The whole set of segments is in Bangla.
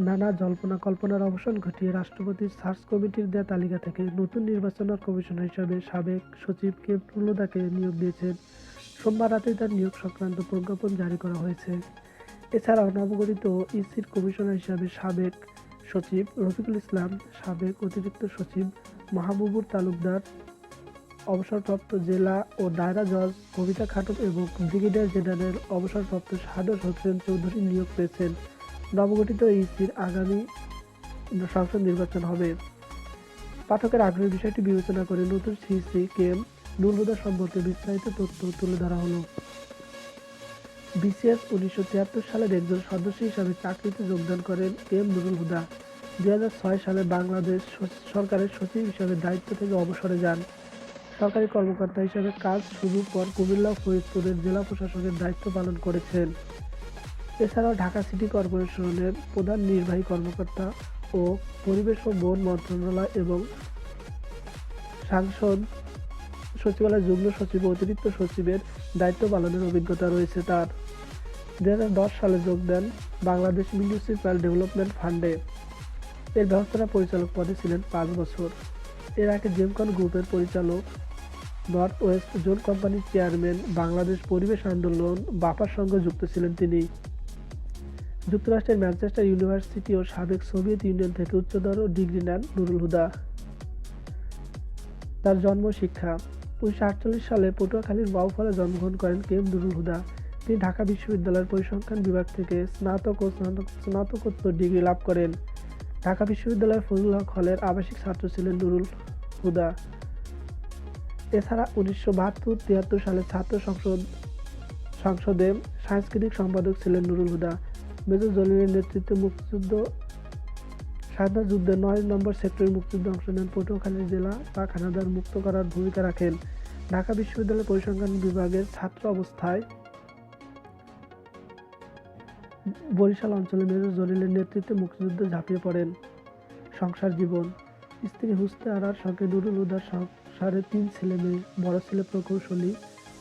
নানা জল্পনা কল্পনার অবসান ঘটিয়ে রাষ্ট্রপতির সার্চ কমিটির দেয়া তালিকা থেকে নতুন নির্বাচন কমিশনার হিসেবে সাবেক সচিব কে প্রমোদাকে নিয়োগ দিয়েছেন। সোমবার রাতে তার নিয়োগ সংক্রান্ত প্রজ্ঞাপন জারি করা হয়েছে। এছাড়াও নবগঠিত ইসির কমিশনার হিসেবে সাবেক সচিব রফিকুল ইসলাম, সাবেক অতিরিক্ত সচিব মাহবুবুর তালুকদার, অবসরপ্রাপ্ত জেলা ও দায়রা জজ কবিতা খাতুন এবং ব্রিগেডিয়ার জেনারেল অবসরপ্রাপ্ত শাহাদত হোসেন চৌধুরী নিয়োগ পেয়েছেন। নবগঠিত ইসির আগামী সংসদ নির্বাচন হবে। পাঠকের আগ্রহের বিষয়টি বিবেচনা করে নতুন CEC K M Nurul Huda সম্পর্কে বিস্তারিত তথ্য তুলে ধরা হলো। বিসিএস 1973 সালের একজন সদস্য হিসাবে চাকরিতে যোগদান করেন এম নুরুল হুদা। 2006 সালে বাংলাদেশ সরকারের সচিব হিসাবে দায়িত্ব থেকে অবসরে যান। সরকারি কর্মকর্তা হিসেবে কাজ শুরুর পর কুমিল্লা ও ফরিদপুরের জেলা প্রশাসকের দায়িত্ব পালন করেছেন। এছাড়াও ঢাকা সিটি কর্পোরেশনের প্রধান নির্বাহী কর্মকর্তা ও পরিবেশ ও বন মন্ত্রণালয় এবং সাংসদ সচিবালয় যুগ্ম সচিব ও অতিরিক্ত সচিবের দায়িত্ব পালনের অভিজ্ঞতা রয়েছে তার। 2010 সালে যোগ দেন বাংলাদেশ মিউনিসিপ্যাল ডেভেলপমেন্ট ফান্ডে। এর ব্যবস্থাপনা পরিচালক পদে ছিলেন 5 বছর। এর আগে জেমকন গ্রুপের পরিচালক, নর্থ ওয়েস্ট জোন কোম্পানির চেয়ারম্যান, বাংলাদেশ পরিবেশ আন্দোলন বাপার সঙ্গে যুক্ত ছিলেন তিনি। যুক্তরাষ্ট্রের ম্যানচেস্টার ইউনিভার্সিটি ও সাবেক সোভিয়েত ইউনিয়ন থেকে উচ্চতর ডিগ্রি নেন নুরুল হুদা। তার জন্ম শিক্ষা। 1948 সালে পটুয়াখালীর বাউফলে জন্মগ্রহণ করেন কে এম নুরুল হুদা। তিনি ঢাকা বিশ্ববিদ্যালয়ের পরিসংখ্যান বিভাগ থেকে স্নাতক ও স্নাতকোত্তর ডিগ্রি লাভ করেন। ঢাকা বিশ্ববিদ্যালয়ের ফজলুল হক হলের আবাসিক ছাত্র ছিলেন নুরুল হুদা। এছাড়া 1972-73 সালে ছাত্র সংসদে সাংস্কৃতিক সম্পাদক ছিলেন নুরুল হুদা। মেজর জলিলের নেতৃত্বে স্বাধীনতা যুদ্ধে 9 নম্বর সেক্টরের মুক্তিযুদ্ধে অংশ নেন। পটুয়াখালী জেলা পাক হানাদার মুক্ত করার ভূমিকা রাখেন। ঢাকা বিশ্ববিদ্যালয়ের পরিসংখ্যান বিভাগের ছাত্র অবস্থায় বরিশাল অঞ্চলে মেজর জলিলের নেতৃত্বে মুক্তিযুদ্ধে ঝাঁপিয়ে পড়েন। সংসার জীবন। স্ত্রী হুসনে আরার সঙ্গে নুরুল হুদার সংসারে 3 ছেলে মেয়ে। বড় ছেলে প্রকৌশলী,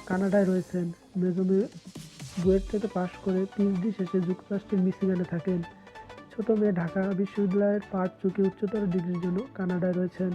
কানাডায় রয়েছেন। মেজো মেয়ে বুয়েট থেকে পাশ করে পিএইচডি শেষে যুক্তরাষ্ট্রের মিশিগানে থাকেন। ছোট মেয়ে ঢাকা বিশ্ববিদ্যালয়ের পার্ট চুকে উচ্চতর ডিগ্রির জন্য কানাডায় রয়েছেন।